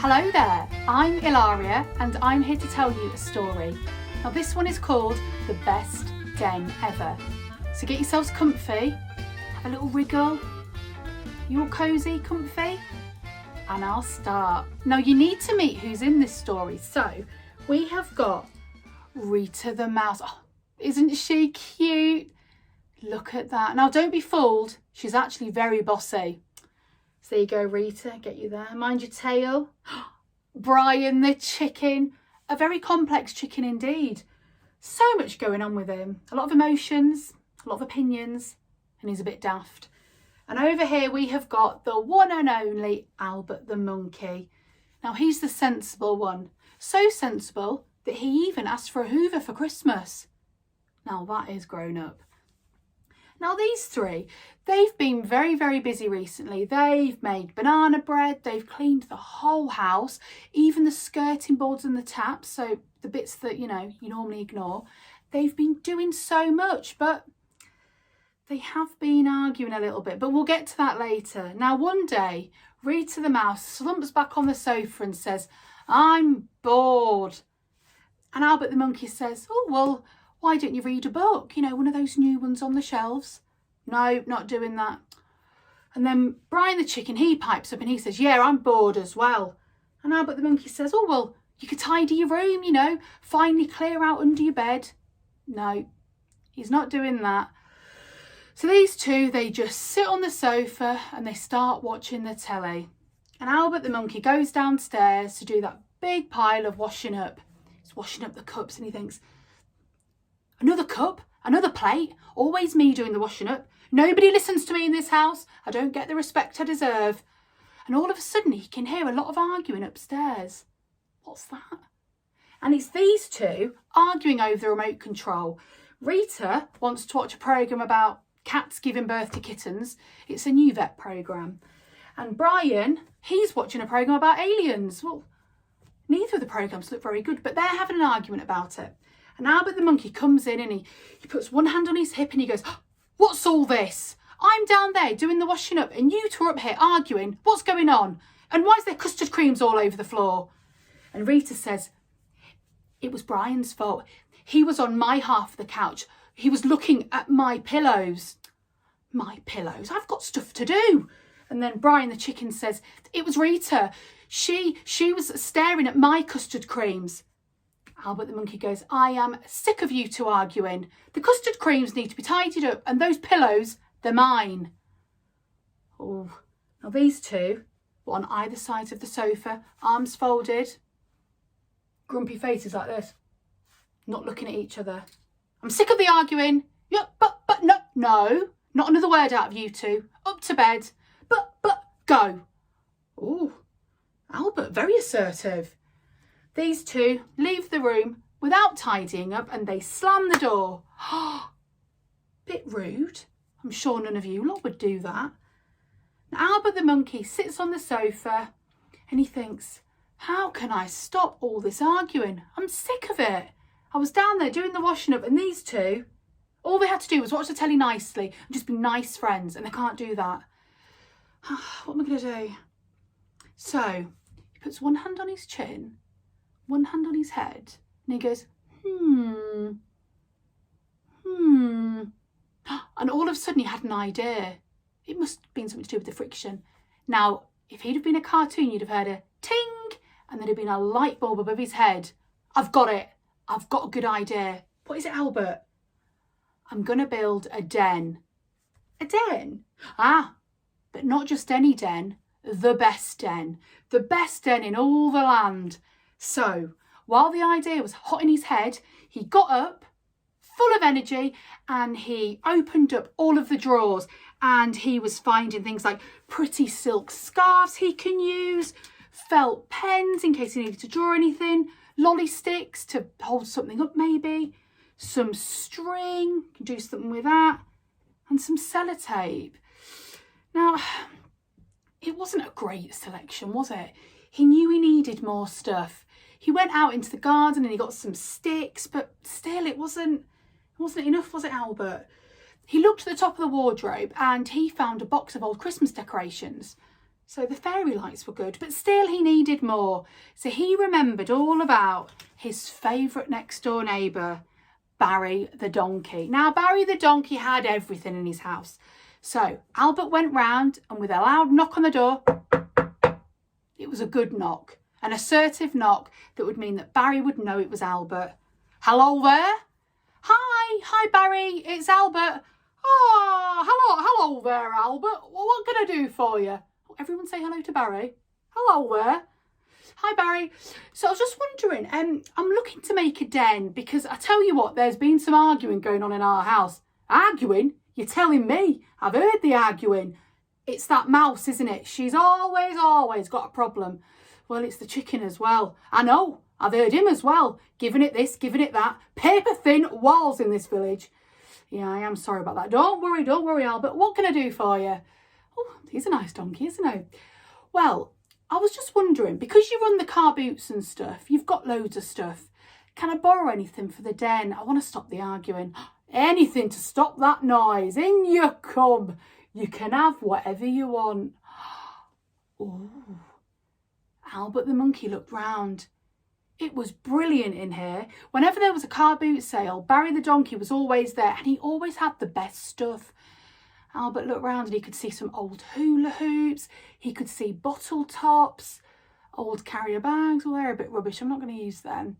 Hello there, I'm Ilaria and I'm here to tell you a story. Now this one is called The Best Den Ever. So get yourselves comfy, have a little wriggle, you all cosy, comfy? And I'll start. Now you need to meet who's in this story. So we have got Rita the mouse. Oh, isn't she cute? Look at that. Now don't be fooled, she's actually very bossy. So there you go, Rita, get you there. Mind your tail. Brian the chicken, a very complex chicken indeed. So much going on with him. A lot of emotions, a lot of opinions, and he's a bit daft. And over here we have got the one and only Albert the monkey. Now he's the sensible one. So sensible that he even asked for a Hoover for Christmas. Now that is grown up. Now these three, they've been very, very busy recently. They've made banana bread, they've cleaned the whole house, even the skirting boards and the taps, so the bits that, you normally ignore. They've been doing so much, but they have been arguing a little bit, but we'll get to that later. Now one day, Rita the mouse slumps back on the sofa and says, "I'm bored." And Albert the monkey says, "Oh, well, why don't you read a book? One of those new ones on the shelves." "No, not doing that." And then Brian the chicken, he pipes up and he says, "Yeah, I'm bored as well." And Albert the monkey says, "Oh, well, you could tidy your room, finally clear out under your bed." No, he's not doing that. So these two, they just sit on the sofa and they start watching the telly. And Albert the monkey goes downstairs to do that big pile of washing up. He's washing up the cups and he thinks, "Another cup, another plate, always me doing the washing up. Nobody listens to me in this house. I don't get the respect I deserve." And all of a sudden he can hear a lot of arguing upstairs. What's that? And it's these two arguing over the remote control. Rita wants to watch a programme about cats giving birth to kittens. It's a new vet programme. And Brian, he's watching a programme about aliens. Well, neither of the programmes look very good, but they're having an argument about it. And Albert the monkey comes in and he puts one hand on his hip and he goes, "What's all this? I'm down there doing the washing up and you two are up here arguing. What's going on? And why is there custard creams all over the floor?" And Rita says, "It was Brian's fault. He was on my half of the couch. He was looking at my pillows." "My pillows? I've got stuff to do." And then Brian the chicken says, "It was Rita. She was staring at my custard creams." Albert the monkey goes, "I am sick of you two arguing. The custard creams need to be tidied up and those pillows, they're mine." Oh, now these two were on either side of the sofa, arms folded, grumpy faces like this, not looking at each other. "I'm sick of the arguing. Yeah, but no, not another word out of you two. Up to bed. But, go." Oh, Albert, very assertive. These two leave the room without tidying up and they slam the door. Bit rude. I'm sure none of you lot would do that. Now, Albert the monkey sits on the sofa and he thinks, "How can I stop all this arguing? I'm sick of it. I was down there doing the washing up and these two, all they had to do was watch the telly nicely and just be nice friends, and they can't do that. What am I going to do?" So he puts one hand on his chin, one hand on his head, and he goes, And all of a sudden he had an idea. It must have been something to do with the friction. Now, if he'd have been a cartoon, you'd have heard a ting, and there'd have been a light bulb above his head. "I've got it. I've got a good idea." "What is it, Albert?" "I'm going to build a den." "A den?" But not just any den, the best den. The best den in all the land. So, while the idea was hot in his head, he got up, full of energy, and he opened up all of the drawers and he was finding things like pretty silk scarves he can use, felt pens in case he needed to draw anything, lolly sticks to hold something up maybe, some string, can do something with that, and some sellotape. Now, it wasn't a great selection, was it? He knew he needed more stuff. He went out into the garden and he got some sticks, but still it wasn't enough, was it, Albert? He looked at the top of the wardrobe and he found a box of old Christmas decorations. So the fairy lights were good, but still he needed more. So he remembered all about his favourite next door neighbour, Barry the donkey. Now, Barry the donkey had everything in his house. So Albert went round and with a loud knock on the door, it was a good knock, an assertive knock that would mean that Barry would know it was Albert. Hello there? Hi Barry, it's Albert. Oh, hello there, Albert. Well, what can I do for you? Everyone say hello to Barry. Hello there. Hi Barry. So I was just wondering, I'm looking to make a den because I tell you what, there's been some arguing going on in our house. Arguing? You're telling me? I've heard the arguing. It's that mouse, isn't it? She's always got a problem. Well, it's the chicken as well. I know. I've heard him as well. Giving it this, giving it that. Paper thin walls in this village. Yeah, I am sorry about that. Don't worry, Albert. What can I do for you? Oh, he's a nice donkey, isn't he? Well, I was just wondering, because you run the car boots and stuff, you've got loads of stuff. Can I borrow anything for the den? I want to stop the arguing. Anything to stop that noise. In you come. You can have whatever you want. Oh, Albert the monkey looked round. It was brilliant in here. Whenever there was a car boot sale, Barry the donkey was always there and he always had the best stuff. Albert looked round and he could see some old hula hoops. He could see bottle tops, old carrier bags. Well, they're a bit rubbish. I'm not going to use them.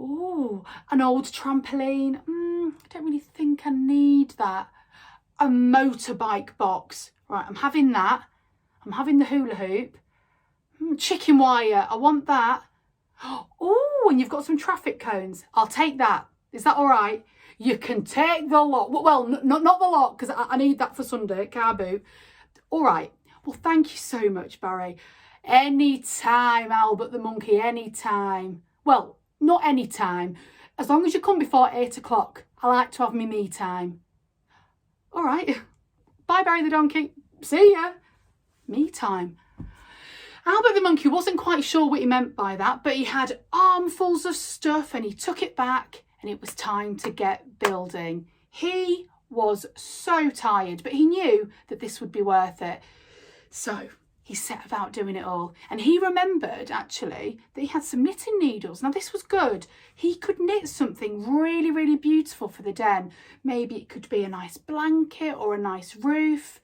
Oh, an old trampoline. I don't really think I need that. A motorbike box. Right, I'm having that. I'm having the hula hoop. Chicken wire. I want that. Oh, and you've got some traffic cones. I'll take that. Is that all right? You can take the lot. Well, not the lot, because I need that for Sunday, car boot. All right. Well, thank you so much, Barry. Anytime, Albert the monkey, anytime. Well, not anytime. As long as you come before 8 o'clock. I like to have me time. All right. Bye, Barry the donkey. See ya. Me time. Albert the monkey wasn't quite sure what he meant by that, but he had armfuls of stuff and he took it back and it was time to get building. He was so tired, but he knew that this would be worth it. So he set about doing it all. And he remembered, actually, that he had some knitting needles. Now, this was good. He could knit something really, really beautiful for the den. Maybe it could be a nice blanket or a nice roof.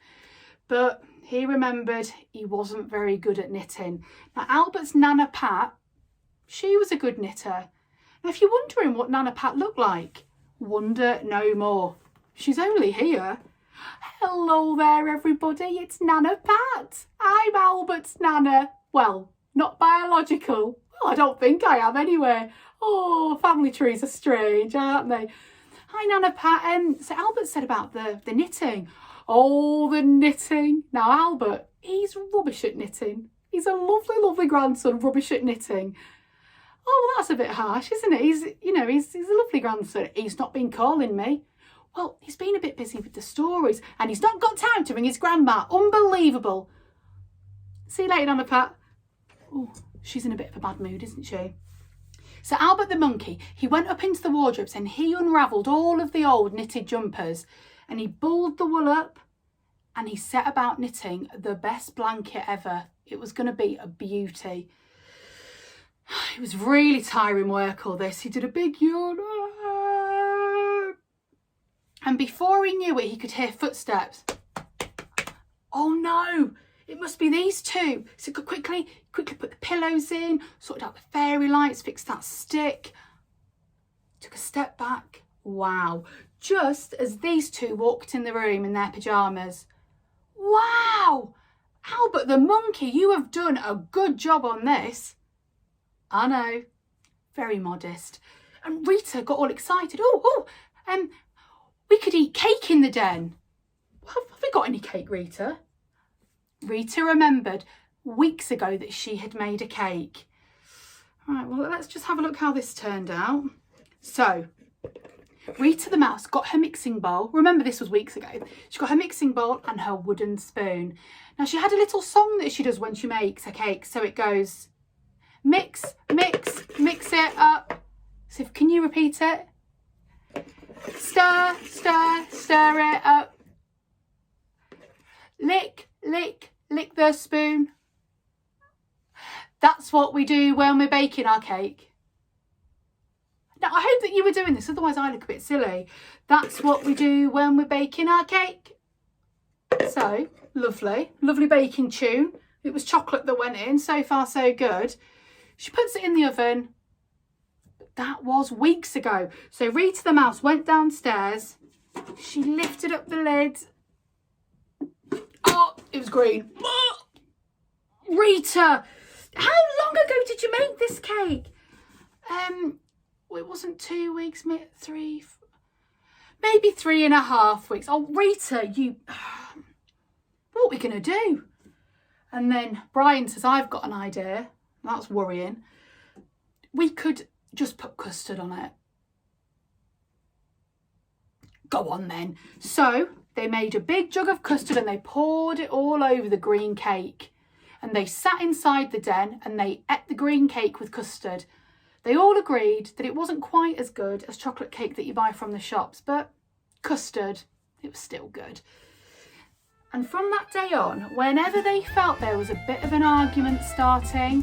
But he remembered he wasn't very good at knitting. Now, Albert's Nana Pat, she was a good knitter. Now, if you're wondering what Nana Pat looked like, wonder no more. She's only here. Hello there, everybody. It's Nana Pat. I'm Albert's Nana. Well, not biological. Well, I don't think I am anyway. Oh, family trees are strange, aren't they? Hi, Nana Pat. So Albert said about the knitting. Oh, the knitting. Now, Albert, he's rubbish at knitting. He's a lovely, lovely grandson, rubbish at knitting. Oh, well, that's a bit harsh, isn't it? He's a lovely grandson. He's not been calling me. Well, he's been a bit busy with the stories and he's not got time to ring his grandma. Unbelievable. See you later, Nana Pat. Oh, she's in a bit of a bad mood, isn't she? So Albert the monkey, he went up into the wardrobes and he unravelled all of the old knitted jumpers and he balled the wool up and he set about knitting the best blanket ever. It was going to be a beauty. It was really tiring work, all this. He did a big yawn. And before he knew it, he could hear footsteps. Oh no, it must be these two. So he could quickly put the pillows in, sorted out the fairy lights, fixed that stick. Took a step back. Wow. Just as these two walked in the room in their pyjamas. Wow! Albert the monkey, you have done a good job on this. I know. Very modest. And Rita got all excited. We could eat cake in the den. Have we got any cake, Rita? Rita remembered weeks ago that she had made a cake. Right, well, let's just have a look how this turned out. So, Rita the mouse got her mixing bowl. Remember, this was weeks ago. She got her mixing bowl and her wooden spoon. Now, she had a little song that she does when she makes a cake. So it goes, mix, mix, mix it up. So can you repeat it? Stir, stir, stir it up. Lick, lick, lick the the spoon. That's what we do when we're baking our cake. Now, I hope that you were doing this, otherwise I look a bit silly. That's what we do when we're baking our cake. So, lovely, lovely baking tune. It was chocolate that went in, so far so good. She puts it in the oven. That was weeks ago. So Rita the mouse went downstairs. She lifted up the lid. Oh, it was green. Rita, how long ago did you make this cake? It wasn't 2 weeks, maybe 3.5 weeks. Oh, Rita, what are we going to do? And then Brian says, I've got an idea. That's worrying. We could just put custard on it. Go on then. So they made a big jug of custard and they poured it all over the green cake. And they sat inside the den and they ate the green cake with custard. They all agreed that it wasn't quite as good as chocolate cake that you buy from the shops, but custard, it was still good. And from that day on, whenever they felt there was a bit of an argument starting,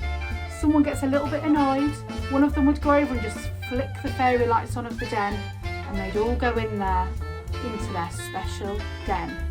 someone gets a little bit annoyed, one of them would go over and just flick the fairy lights on of the den, and they'd all go in there into their special den.